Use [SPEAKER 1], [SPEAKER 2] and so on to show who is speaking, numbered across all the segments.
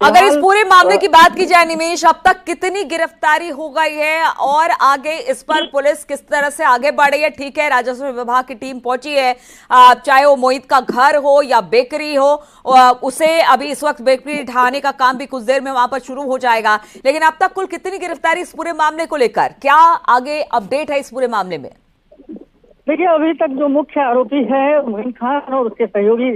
[SPEAKER 1] अगर इस पूरे मामले की बात की जाए निमेश, अब तक कितनी गिरफ्तारी हो गई है और आगे इस पर पुलिस किस तरह से आगे बढ़ रही है? ठीक है, राजस्व विभाग की टीम पहुंची है, चाहे वो मोहित का घर हो या बेकरी हो, उसे अभी इस वक्त बेकरी ढाने का काम भी कुछ देर में वहां पर शुरू हो जाएगा, लेकिन अब तक कुल कितनी गिरफ्तारी इस पूरे मामले को लेकर, क्या आगे अपडेट है इस पूरे मामले में?
[SPEAKER 2] देखिए, अभी तक जो मुख्य आरोपी है मोहित खान और उसके सहयोगी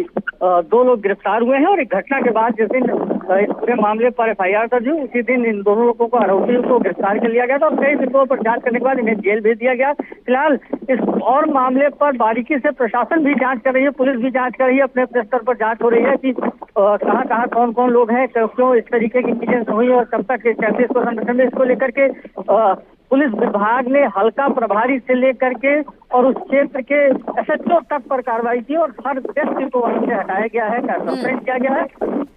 [SPEAKER 2] 2 लोग गिरफ्तार हुए हैं और एक घटना के बाद जिस दिन इस पूरे मामले पर FIR दर्ज हुई उसी दिन इन दोनों लोगों को, आरोपियों को गिरफ्तार कर लिया गया था और कई बिंदुओं पर जांच करने के बाद इन्हें जेल भेज दिया गया। फिलहाल इस और मामले पर बारीकी से प्रशासन भी जांच कर रही है, पुलिस भी जांच कर रही है, अपने अपने स्तर पर जांच हो रही है कि कहाँ कहाँ कौन कौन लोग हैं, क्यों इस तरीके की चीजें हुई और कब तक कैसे इसको संगठन में, इसको लेकर के पुलिस विभाग ने हल्का प्रभारी से लेकर के और उस क्षेत्र के SHO तक पर कार्रवाई की और हर व्यक्ति को वहां से हटाया गया है, सस्पेंड किया गया है।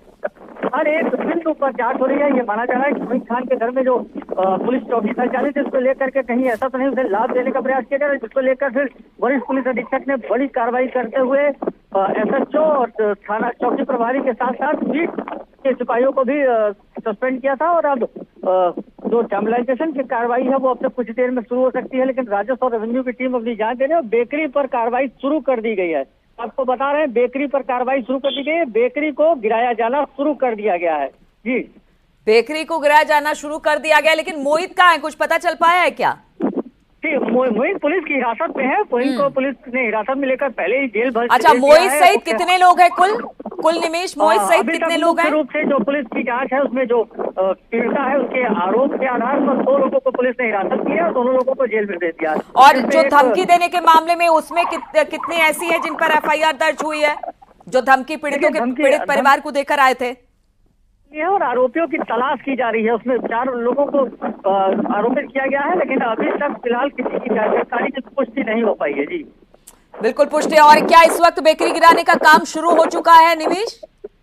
[SPEAKER 2] हर एक बिंदु पर जांच हो रही है। ये माना जा रहा है कि मोहित खान के घर में जो पुलिस चौकी संचालित है उसको लेकर के कहीं ऐसा तो नहीं उसे लाभ देने का प्रयास किया जा रहा है, जिसको लेकर फिर वरिष्ठ पुलिस अधीक्षक ने बड़ी कार्रवाई करते हुए SHO और थाना चौकी प्रभारी के साथ साथ बीट के सिपाहियों को भी सस्पेंड किया था और अब जो जर्नलाइजेशन की कार्रवाई है वो अब तक कुछ देर में शुरू हो सकती है, लेकिन राजस्व और रेवेन्यू की टीम अपनी जांच दे रही है और बेकरी पर कार्रवाई शुरू कर दी गई है। आपको बता रहे हैं बेकरी पर कार्रवाई शुरू कर दी गई है, बेकरी को गिराया जाना शुरू कर दिया गया है। जी,
[SPEAKER 1] बेकरी को गिराया जाना शुरू कर दिया गया, लेकिन मोहित कहाँ है, कुछ पता चल पाया है क्या?
[SPEAKER 2] मोहित पुलिस की हिरासत में है। मोहित को पुलिस ने हिरासत में लेकर पहले ही जेल भर।
[SPEAKER 1] अच्छा, मोहित सहित कितने लोग हैं कुल निमेश, मोहित सहित कितने लोग हैं?
[SPEAKER 2] रूप से जो पुलिस की जांच है उसमें जो पीड़िता है उसके आरोप के आधार पर 2 लोगों को पुलिस ने हिरासत की है और दोनों लोगों को जेल में भेज दिया।
[SPEAKER 1] और जो धमकी देने के मामले में उसमें कितनी ऐसी है जिन पर FIR दर्ज हुई है, जो धमकी पीड़ित परिवार को देकर आए थे?
[SPEAKER 2] और आरोपियों की तलाश की जा रही है, उसमें 4 लोगों को आरोपित किया गया है, लेकिन अभी तक फिलहाल किसी की गिरफ्तारी की पुष्टि नहीं हो पाई है। जी
[SPEAKER 1] बिल्कुल पुष्टि। और क्या इस वक्त बेकरी गिराने का काम शुरू हो चुका है निमेश?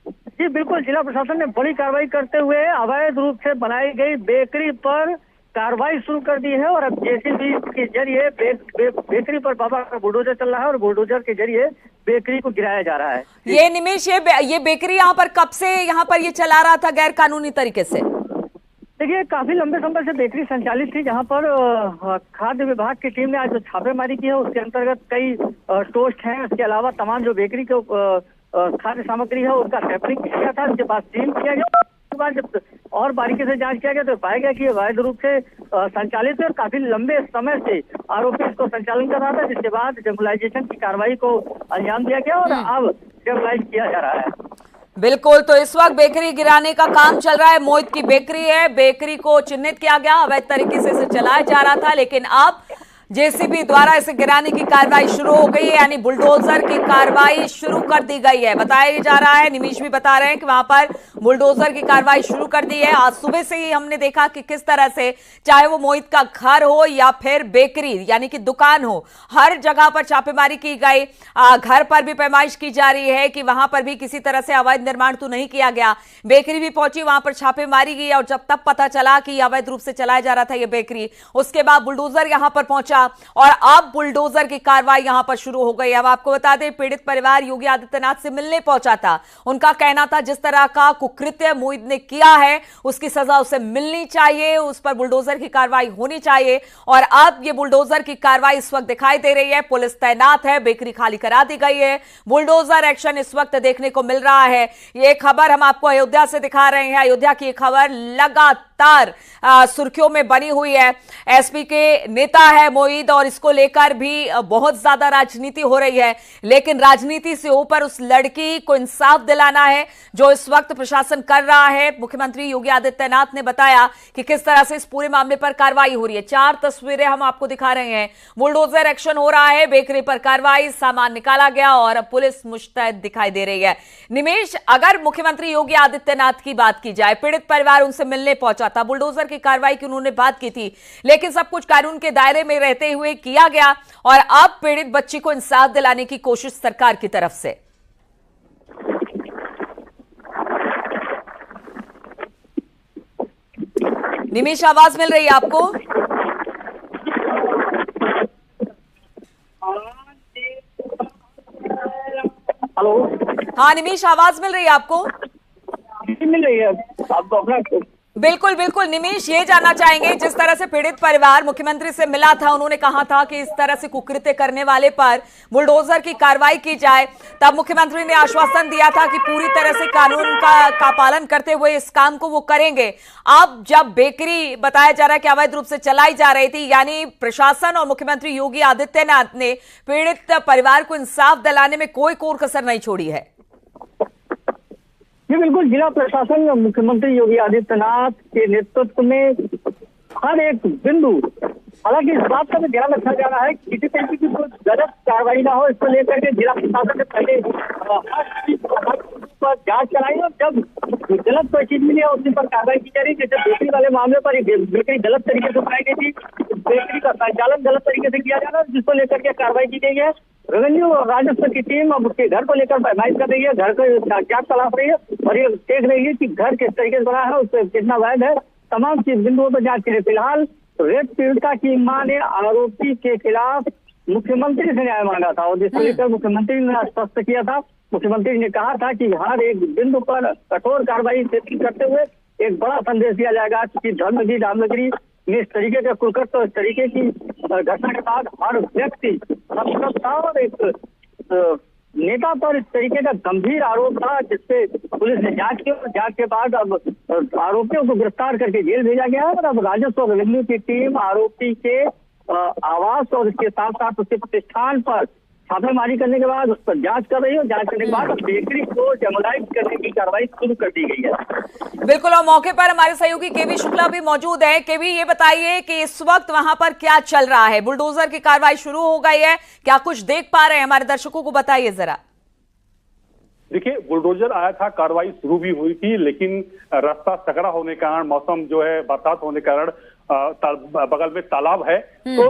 [SPEAKER 2] जी बिल्कुल, जिला प्रशासन ने बड़ी कार्रवाई करते हुए अवैध रूप से बनाई गई बेकरी पर कार्रवाई शुरू कर दी है और अब JCB के जरिए बेकरी पर बाबा का बुलडोजर चल रहा है और बुलडोजर के जरिए बेकरी को गिराया जा रहा है।
[SPEAKER 1] ये निमेश, ये बेकरी यहाँ पर कब से यहाँ पर ये चला रहा था गैर कानूनी तरीके से?
[SPEAKER 2] देखिए, काफी लंबे समय से बेकरी संचालित थी, जहाँ पर खाद्य विभाग की टीम ने आज जो छापेमारी की है उसके अंतर्गत कई टोस्ट हैं, इसके अलावा तमाम जो बेकरी के खाद्य सामग्री है उसका सैंपलिंग किया गया था, उसके बाद सील किया गया। उसके बाद जब और बारीकी से जांच किया गया तो पाया गया कि ये अवैध रूप से संचालित है और काफी लंबे समय से आरोपी इसको संचालन कर रहा था, जिसके बाद डेमोलाइजेशन की कार्रवाई को अंजाम दिया गया और अब डेमोलाइज किया जा रहा है।
[SPEAKER 1] बिल्कुल, तो इस वक्त बेकरी गिराने का काम चल रहा है। मोहित की बेकरी है, बेकरी को चिन्हित किया गया, अवैध तरीके से इसे चलाया जा रहा था, लेकिन अब JCB द्वारा इसे गिराने की कार्रवाई शुरू हो गई है, यानी बुलडोजर की कार्रवाई शुरू कर दी गई है। बताया जा रहा है, निमीश भी बता रहे हैं कि वहां पर बुलडोजर की कार्रवाई शुरू कर दी है। आज सुबह से ही हमने देखा कि किस तरह से, चाहे वो मोहित का घर हो या फिर बेकरी यानी कि दुकान हो, हर जगह पर छापेमारी की गई। घर पर भी पैमाइश की जा रही है कि वहां पर भी किसी तरह से अवैध निर्माण तो नहीं किया गया। बेकरी भी पहुंची, वहां पर छापेमारी की और जब तब पता चला कि अवैध रूप से चलाया जा रहा था ये बेकरी, उसके बाद बुलडोजर यहां पर पहुंचा और अब बुलडोजर की कार्रवाई यहां पर शुरू हो गई। अब आपको बता दें, पीड़ित परिवार योगी आदित्यनाथ से मिलने पहुंचा था। उनका कहना था जिस तरह का कुकृत्य मोहित ने किया है उसकी सजा उसे मिलनी चाहिए, उस पर बुलडोजर की कार्रवाई होनी चाहिए। और अब ये बुलडोजर की कार्रवाई इस वक्त दिखाई दे रही है, पुलिस तैनात है, बेकरी खाली करा दी गई है, बुलडोजर एक्शन इस वक्त देखने को मिल रहा है। ये खबर हम आपको अयोध्या से दिखा रहे हैं। अयोध्या की खबर लगातार सुर्खियों में बनी हुई है। एसपी के नेता है मोहित और इसको लेकर भी बहुत ज्यादा राजनीति हो रही है, लेकिन राजनीति से ऊपर उस लड़की को इंसाफ दिलाना है जो इस वक्त प्रशासन कर रहा है। मुख्यमंत्री योगी आदित्यनाथ ने बताया कि किस तरह से इस पूरे मामले पर कार्रवाई हो रही है। 4 तस्वीरें हम आपको दिखा रहे हैं। बुलडोजर एक्शन हो रहा है, बेकरी पर कार्रवाई, सामान निकाला गया और पुलिस मुस्तैद दिखाई दे रही है। निमेश, अगर मुख्यमंत्री योगी आदित्यनाथ की बात की जाए, पीड़ित परिवार उनसे मिलने पहुंचा था, बुलडोजर की कार्रवाई की उन्होंने बात की थी, लेकिन सब कुछ कानून के दायरे में रहते हुए किया गया और अब पीड़ित बच्ची को इंसाफ दिलाने की कोशिश सरकार की तरफ से। निमेश, आवाज मिल रही है आपको?
[SPEAKER 2] हेलो,
[SPEAKER 1] हाँ निमेश, आवाज मिल रही है आपको?
[SPEAKER 2] मिल रही है। आप तो अपना
[SPEAKER 1] बिल्कुल बिल्कुल निमीश, ये जानना चाहेंगे, जिस तरह से पीड़ित परिवार मुख्यमंत्री से मिला था, उन्होंने कहा था कि इस तरह से कुकृत्य करने वाले पर बुलडोजर की कार्रवाई की जाए। तब मुख्यमंत्री ने आश्वासन दिया था कि पूरी तरह से कानून का पालन करते हुए इस काम को वो करेंगे। अब जब बेकरी बताया जा रहा है कि अवैध रूप से चलाई जा रही थी, यानी प्रशासन और मुख्यमंत्री योगी आदित्यनाथ ने पीड़ित परिवार को इंसाफ दिलाने में कोई कोर कसर नहीं छोड़ी है।
[SPEAKER 2] जी बिल्कुल, जिला प्रशासन मुख्यमंत्री योगी आदित्यनाथ के नेतृत्व में हर एक बिंदु, हालांकि इस बात का भी ध्यान रखा जा रहा है कि किसी तरीके की कोई गलत कार्रवाई ना हो, इसको लेकर के जिला प्रशासन ने पहले पर जांच कराई और जब गलत कोई चीज मिली है उसी पर कार्रवाई की जा रही है। जैसे बेकरी वाले मामले पर बेकरी गलत तरीके से बनाई गई थी, बेकरी का संचालन गलत तरीके से किया जा रहा है, जिसको लेकर के कार्रवाई की गई है। रेवेन्यू और राजस्व की टीम अब उसके घर को लेकर पैमाइश कर रही है, घर को जांच तलाश रही है और ये देख रही है कि घर किस तरीके से बना है, उससे कितना वैध है, तमाम चीज बिंदुओं पर जांच करें। फिलहाल रेप पीड़िता की मां ने आरोपी के खिलाफ मुख्यमंत्री से न्याय मांगा था और जिसको लेकर मुख्यमंत्री ने स्पष्ट किया था। मुख्यमंत्री ने कहा था कि हर एक बिंदु पर कठोर कार्रवाई करते हुए एक बड़ा संदेश दिया जाएगा कि धामनगरी में इस तरीके का कुकृत्य और इस तरीके की घटना के बाद हर व्यक्ति था और एक नेता पर इस तरीके का गंभीर आरोप था, जिससे पुलिस ने जांच की और जांच के बाद अब आरोपियों को गिरफ्तार करके जेल भेजा गया है और अब राजस्व और रेवेन्यू की टीम आरोपी के आवास और इसके साथ साथ उसके प्रतिष्ठान पर छापेमारी करने के बाद उस पर जांच कर रही है और जांच करने के बाद बेकरी को डेमोलाइज करने की कार्रवाई शुरू कर दी गई है।
[SPEAKER 1] बिल्कुल, और मौके पर हमारे सहयोगी केवी शुक्ला भी मौजूद है। केवी, ये बताइए कि इस वक्त वहां पर क्या चल रहा है? बुलडोजर की कार्रवाई शुरू हो गई है, क्या कुछ देख पा रहे हैं? हमारे दर्शकों को बताइए जरा।
[SPEAKER 3] देखिए, बुलडोजर आया था, कार्रवाई शुरू भी हुई थी, लेकिन रास्ता सकरा होने के कारण, मौसम जो है बरसात होने के कारण बगल में तालाब है, तो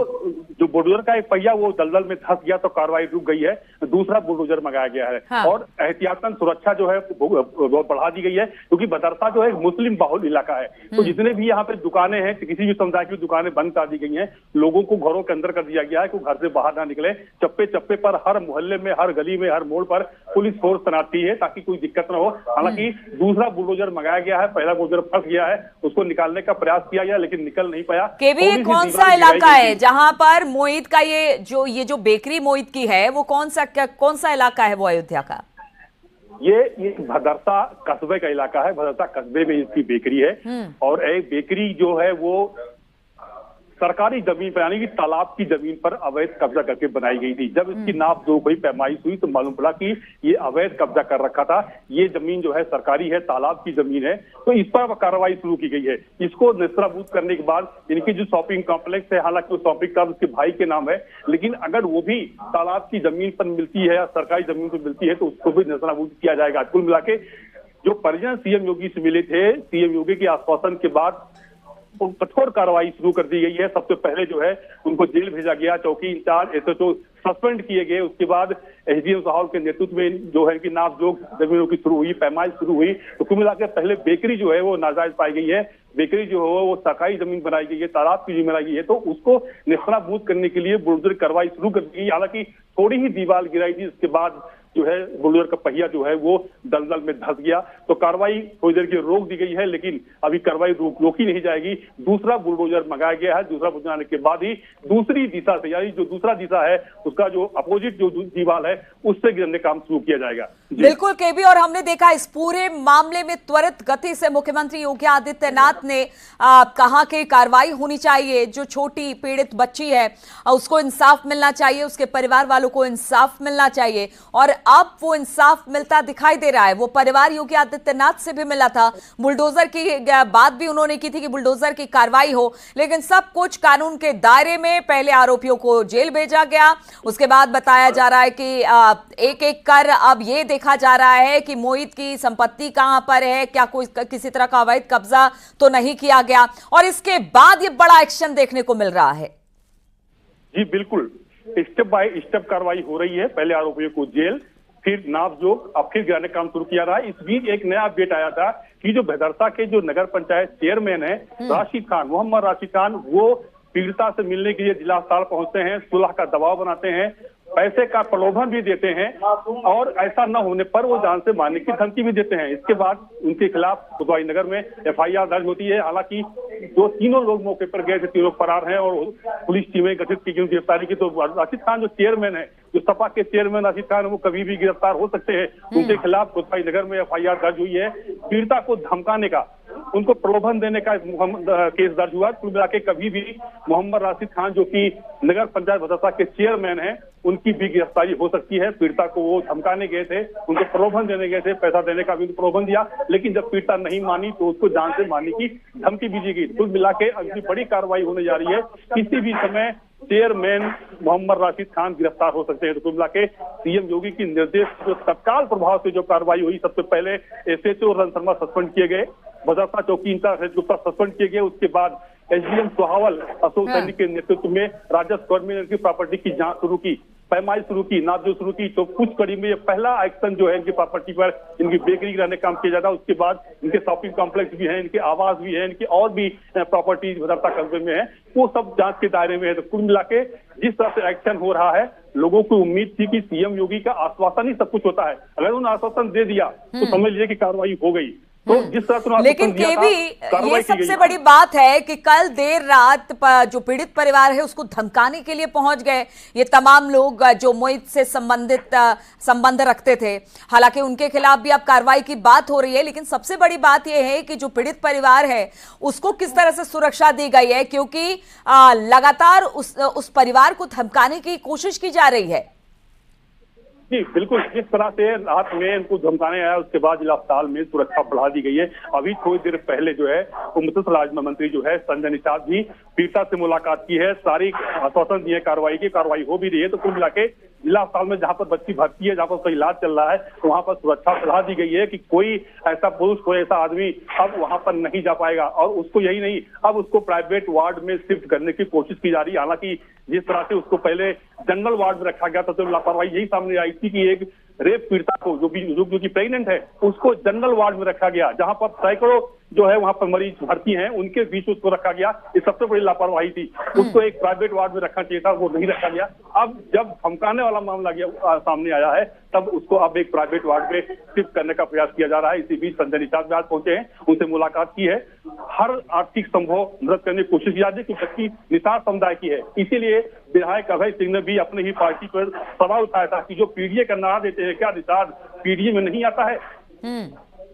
[SPEAKER 3] जो बुलडोजर का एक पहिया वो दलदल में धंस गया तो कार्रवाई रुक गई है। दूसरा बुलडोजर मंगाया गया है। हाँ। और एहतियातन सुरक्षा जो है वो बढ़ा दी गई है, क्योंकि बदरसा जो है मुस्लिम बाहुल इलाका है, तो जितने भी यहाँ पे दुकानें हैं, किसी भी समुदाय की दुकानें बंद कर दी गई हैं, लोगों को घरों के अंदर कर दिया गया है कि घर से बाहर ना निकले। चप्पे चप्पे पर, हर मोहल्ले में, हर गली में, हर मोड़ पर पुलिस फोर्स तैनाती है ताकि कोई दिक्कत ना हो। हालांकि दूसरा बुलडोजर मंगाया गया है, पहला बुलडोजर फंस गया है, उसको निकालने का प्रयास किया गया लेकिन निकल नहीं पाया।
[SPEAKER 1] केवी, ये कौन सा इलाका है जहां पर मोहित का ये जो बेकरी मोहित की है, वो कौन सा इलाका है वो अयोध्या का?
[SPEAKER 3] ये भदरसा कस्बे का इलाका है। भदरसा कस्बे में इसकी बेकरी है और एक बेकरी जो है वो सरकारी जमीन पर, यानी कि तालाब की जमीन पर अवैध कब्जा करके बनाई गई थी। जब इसकी नाप जोख हुई, पैमाइश हुई, तो मालूम पड़ा कि ये अवैध कब्जा कर रखा था। ये जमीन जो है सरकारी है, तालाब की जमीन है, तो इस पर कार्रवाई शुरू की गई है। इसको नेस्तनाबूद करने के बाद इनकी जो शॉपिंग कॉम्प्लेक्स है, हालांकि वो शॉपिंग का उसके भाई के नाम है, लेकिन अगर वो भी तालाब की जमीन पर मिलती है या सरकारी जमीन पर मिलती है तो उसको भी नेस्तनाबूद किया जाएगा। कुल मिला के जो परिजन सीएम योगी से मिले थे, सीएम योगी के आश्वासन के बाद कठोर कार्रवाई शुरू कर दी गई है। सबसे पहले जो है उनको जेल भेजा गया, चौकी इंचार्ज एसएचओ सस्पेंड किए गए। उसके बाद एसडीएम साहब के नेतृत्व में जो है कि नापजोख जमीनों की शुरू हुई, पैमाइश शुरू हुई। तो कुल मिलाकर पहले बेकरी जो है वो नाजायज पाई गई है, बेकरी जो है वो सरकारी जमीन बनाई गई है, तालाब की जमीन बनाई गई है, तो उसको नेस्तनाबूद करने के लिए बुलडोजर कार्रवाई शुरू कर दी गई। हालांकि थोड़ी ही दीवार गिराई थी, उसके बाद जो है बुलडोजर का पहिया जो है वो दलदल में धंस गया, तो कार्रवाई थोड़ी देर की रोक दी गई है, लेकिन अभी कार्रवाई रोकी नहीं जाएगी। दूसरा बुलडोजर मंगाया गया है। दूसरा बुलडोजर आने के बाद ही दूसरी दिशा से, यानी जो दूसरा दिशा है उसका जो अपोजिट जो दीवार है उससे गिरने का काम शुरू किया जाएगा।
[SPEAKER 1] बिल्कुल केबी, और हमने देखा इस पूरे मामले में त्वरित गति से मुख्यमंत्री योगी आदित्यनाथ ने कहा कि कार्रवाई होनी चाहिए। जो छोटी पीड़ित बच्ची है उसको इंसाफ मिलना चाहिए, उसके परिवार वालों को इंसाफ मिलना चाहिए, और अब वो इंसाफ मिलता दिखाई दे रहा है। वो परिवार योगी आदित्यनाथ से भी मिला था, बुलडोजर की बात भी उन्होंने की थी कि बुलडोजर की कार्रवाई हो, लेकिन सब कुछ कानून के दायरे में। पहले आरोपियों को जेल भेजा गया, उसके बाद बताया जा रहा है कि एक एक कर अब ये देखा जा रहा है कि मोहित की संपत्ति कहां पर है, क्या कोई किसी तरह का अवैध कब्जा तो नहीं किया गया, और इसके बाद ये बड़ा एक्शन देखने को मिल रहा है।
[SPEAKER 3] जी बिल्कुल, स्टेप बाय स्टेप कार्रवाई हो रही है। पहले आरोपियों को जेल, फिर नापजोख, अब फिर गिराने काम शुरू किया रहा है। इस बीच एक नया अपडेट आया था कि जो भदरसा के जो नगर पंचायत चेयरमैन है राशिद खान, मोहम्मद राशिद खान, वो पीड़िता से मिलने के लिए जिला अस्पताल पहुंचते हैं, सुलह का दबाव बनाते हैं, पैसे का प्रलोभन भी देते हैं और ऐसा न होने पर वो जान से मारने की धमकी भी देते हैं। इसके बाद उनके खिलाफ कोतवाली नगर में FIR दर्ज होती है। हालांकि जो तीनों लोग मौके पर गए थे, तीनों फरार हैं और पुलिस टीमें गठित की गई गिरफ्तारी की। तो राशिद खान जो चेयरमैन है, जो सपा के चेयरमैन राशिद खान, वो कभी भी गिरफ्तार हो सकते हैं। उनके खिलाफ कोतवाली नगर में FIR दर्ज हुई है। पीड़िता को धमकाने का, उनको प्रलोभन देने का केस दर्ज हुआ। कुल मिला के कभी भी मोहम्मद राशिद खान जो कि नगर पंचायत भदरसा के चेयरमैन हैं, उनकी भी गिरफ्तारी हो सकती है। पीड़िता को वो धमकाने गए थे, उनको प्रलोभन देने गए थे, पैसा देने का भी प्रलोभन दिया, लेकिन जब पीड़िता नहीं मानी तो उसको जान से मारने की धमकी भी दी गई। कुल मिला के अगली बड़ी कार्रवाई होने जा रही है। किसी भी समय चेयरमैन मोहम्मद राशिद खान गिरफ्तार हो सकते हैं। तो कुल मिला के सीएम योगी की निर्देश जो तत्काल प्रभाव से जो कार्रवाई हुई, सबसे पहले SHO रन शर्मा सस्पेंड किए गए, भदरसा चौकी इंचार्ज गुप्ता सस्पेंड किए गए। उसके बाद SDM सोहावल अशोक सैनी के नेतृत्व में राजस्व कर्मी ने इनकी प्रॉपर्टी की जांच शुरू की, पैमाइश शुरू की, नापजोख शुरू की। तो कुछ कड़ी में ये पहला एक्शन जो है इनकी प्रॉपर्टी पर, इनकी बेकरी गिराने का काम किया जाता है। उसके बाद इनके शॉपिंग कॉम्प्लेक्स भी हैं, इनके आवास भी है, इनकी और भी प्रॉपर्टी भदरसा कस्बे में है, वो सब जांच के दायरे में है। तो कुल मिला के जिस तरह से एक्शन हो रहा है, लोगों को उम्मीद थी कि सीएम योगी का आश्वासन ही सब कुछ होता है। अगर उन्होंने आश्वासन दे दिया तो समझ लीजिए कि कार्रवाई हो गई। तो जिस तरह से
[SPEAKER 1] लेकिन केबी, ये सबसे बड़ी बात है कि कल देर रात जो पीड़ित परिवार है उसको धमकाने के लिए पहुंच गए ये तमाम लोग जो मोहित से संबंध रखते थे। हालांकि उनके खिलाफ भी अब कार्रवाई की बात हो रही है, लेकिन सबसे बड़ी बात यह है कि जो पीड़ित परिवार है उसको किस तरह से सुरक्षा दी गई है, क्योंकि लगातार उस परिवार को धमकाने की कोशिश की जा रही है।
[SPEAKER 3] जी बिल्कुल, जिस तरह से रात में उनको धमकाने आया, उसके बाद जिला अस्पताल में सुरक्षा बढ़ा दी गई है। अभी थोड़ी देर पहले जो है मत्स्य राज्य मंत्री जो है संजय निषाद भी पीड़िता से मुलाकात की है, सारी आश्वासन दिए कार्रवाई की, कार्रवाई हो भी रही है। तो कुल मिला के जिला अस्पताल में जहां पर बच्ची भर्ती है, जहां पर उसका इलाज चल रहा है, तो वहां पर सुरक्षा बढ़ा दी गई है कि कोई ऐसा पुरुष, कोई ऐसा आदमी अब वहां पर नहीं जा पाएगा। और उसको यही नहीं, अब उसको प्राइवेट वार्ड में शिफ्ट करने की कोशिश की जा रही है। हालांकि जिस तरह से उसको पहले जनरल वार्ड में रखा गया था, तो लापरवाही यही सामने आई थी कि एक रेप पीड़िता को जो कि प्रेग्नेंट है, उसको जनरल वार्ड में रखा गया, जहां पर सैकड़ों जो है वहां पर मरीज भर्ती हैं, उनके बीच उसको रखा गया। ये सबसे बड़ी लापरवाही थी। उसको एक प्राइवेट वार्ड में रखना चाहिए था, वो नहीं रखा गया। अब जब धमकाने वाला मामला सामने आया है, तब उसको अब एक प्राइवेट वार्ड में शिफ्ट करने का प्रयास किया जा रहा है। इसी बीच संजय निषाद भी आज पहुंचे हैं, उनसे मुलाकात की है, हर आर्थिक संभव मदद करने की कोशिश की जा रही है, क्योंकि निषाद समुदाय की है। इसीलिए विधायक अभय सिंह ने भी अपनी ही पार्टी पर सवाल उठाया था कि जो पीडीए का नारा देते हैं, क्या निषाद पीडीए में नहीं आता है?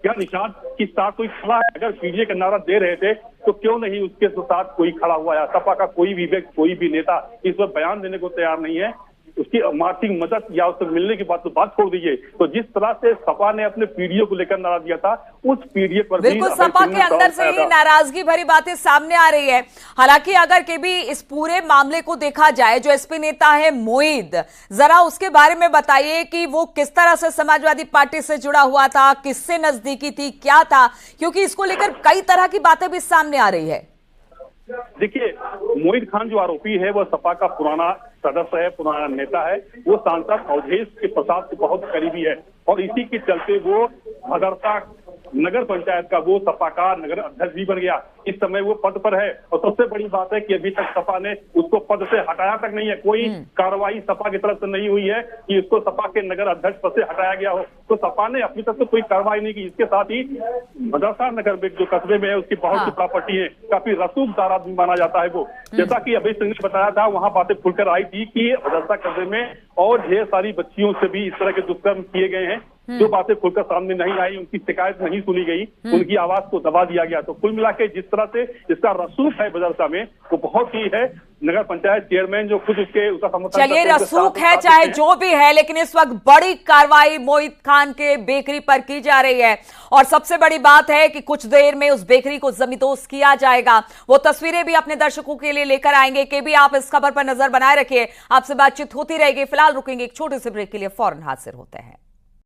[SPEAKER 3] क्या निषाद के साथ कोई खड़ा है? अगर पीडीए का नारा दे रहे थे तो क्यों नहीं उसके साथ कोई खड़ा हुआ है? सपा का कोई भी व्यक्ति, कोई भी नेता इस पर बयान देने को तैयार नहीं है। उसकी आर्थिक मदद या उससे मिलने की बात तो बात छोड़ दीजिए। तो जिस तरह से सपा ने अपने पीडीए को लेकर नारा दिया था, उस पीडीए पर
[SPEAKER 1] बिल्कुल सपा के अंदर से ही नाराजगी भरी बातें सामने आ रही है। हालांकि अगर के भी इस पूरे मामले को देखा जाए, जो एसपी नेता है मोहित, जरा उसके बारे में बताइए कि वो किस तरह से समाजवादी पार्टी से जुड़ा हुआ था, किससे नजदीकी थी, क्या था, क्योंकि इसको लेकर कई तरह की बातें भी सामने आ रही है।
[SPEAKER 3] देखिए, मोहित खान जो आरोपी है, वह सपा का पुराना सदस्य है, पुराना नेता है। वो सांसद अवधेश के प्रसाद के बहुत करीबी है और इसी के चलते वो भदरसा नगर पंचायत का वो सपा का नगर अध्यक्ष भी बन गया। इस समय वो पद पर है और सबसे बड़ी बात है कि अभी तक सपा ने उसको पद से हटाया तक नहीं है। कोई कार्रवाई सपा की तरफ से नहीं हुई है कि उसको सपा के नगर अध्यक्ष पद से हटाया गया हो। तो सपा ने अपनी तरफ से कोई कार्रवाई नहीं की। इसके साथ ही भदरसा नगर में जो कस्बे में है, उसकी बहुत सी प्रॉपर्टी है, काफी रसूखदार आदमी माना जाता है वो। जैसा कि अभय सिंह ने बताया था, वहां बातें खुलकर आई थी कि भदरसा कस्बे में और ढेर सारी बच्चियों से भी इस तरह के दुष्कर्म किए गए हैं। जो बातें खुलकर सामने नहीं आई, उनकी शिकायत नहीं सुनी गई, उनकी आवाज को दबा दिया गया। तो कुल मिला के जिस तरह से इसका रसूख है भदरसा में, वो बहुत ही है। नगर पंचायत चेयरमैन जो खुद उसका समर्थन,
[SPEAKER 1] चलिए रसूख है चाहे जो भी है, लेकिन इस वक्त बड़ी कार्रवाई मोहित खान के बेकरी पर की जा रही है। और सबसे बड़ी बात है कि कुछ देर में उस बेकरी को जमींदोज किया जाएगा। वो तस्वीरें भी अपने दर्शकों के लिए लेकर आएंगे। के भी आप इस खबर पर नजर बनाए रखिए, आपसे बातचीत होती रहेगी। फिलहाल रुकेंगे एक छोटे से ब्रेक के लिए, फौरन हाजिर होते हैं।